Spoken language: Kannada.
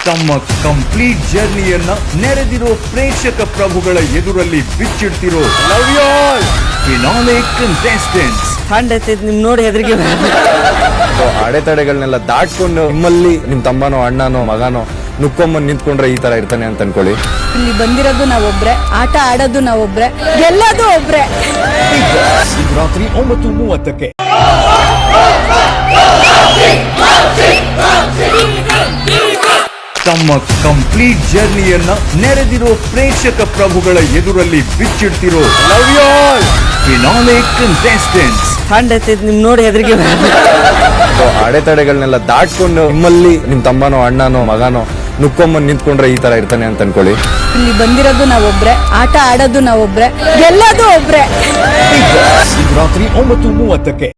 ತಮ್ಮ ಕಂಪ್ಲೀಟ್ ಜರ್ನಿಯನ್ನ ನೆರೆದಿರೋ ಪ್ರೇಕ್ಷಕ ಪ್ರಭುಗಳ ಎದುರಲ್ಲಿ ಬಿಚ್ಚಿಡ್ತಿರೋ love you all finale contestants ನಿಮ್ ನೋಡಿ ಹೆದರಿಕೆ ಅಡೆತಡೆಗಳನ್ನೆಲ್ಲ ದಾಟ್ಕೊಂಡು ನಿಮ್ಮಲ್ಲಿ ನಿಮ್ ತಮ್ಮನೋ ಅಣ್ಣನೋ ಮಗನೋ ನುಕ್ಕೊಂಬಂದ್ ನಿಂತ್ಕೊಂಡ್ರೆ ಈ ತರ ಇರ್ತಾನೆ ಅಂತ ಅನ್ಕೊಳ್ಳಿ. ಇಲ್ಲಿ ಬಂದಿರೋದು ನಾವೊಬ್ರೆ, ಆಟ ಆಡೋದು ನಾವೊಬ್ರೆ, ಗೆಲ್ಲೋದು ಒಬ್ರೆ. ರಾತ್ರಿ 9:30ಕ್ಕೆ ತಮ್ಮ ಕಂಪ್ಲೀಟ್ ಜರ್ನಿಯನ್ನ ನೆರೆದಿರೋ ಪ್ರೇಕ್ಷಕ ಪ್ರಭುಗಳ ಎದುರಲ್ಲಿ ಬಿಚ್ಚಿಡ್ತಿರೋ love you all finale contestants ನಿಮ್ ನೋಡಿ ಹೆದರಿಕೆ ಅಡೆತಡೆಗಳನ್ನೆಲ್ಲ ದಾಟ್ಕೊಂಡು ನಿಮ್ಮಲ್ಲಿ ನಿಮ್ ತಮ್ಮನೋ ಅಣ್ಣನೋ ಮಗನೋ ನುಕ್ಕೊಂಬಂದ್ ನಿಂತ್ಕೊಂಡ್ರೆ ಈ ತರ ಇರ್ತಾನೆ ಅಂತ ಅನ್ಕೊಳ್ಳಿ. ಇಲ್ಲಿ ಬಂದಿರೋದು ನಾವೊಬ್ರೆ, ಆಟ ಆಡೋದು ನಾವೊಬ್ರೆ, ಗೆಲ್ಲೋದು ಒಬ್ರೆ. ರಾತ್ರಿ 9:30ಕ್ಕೆ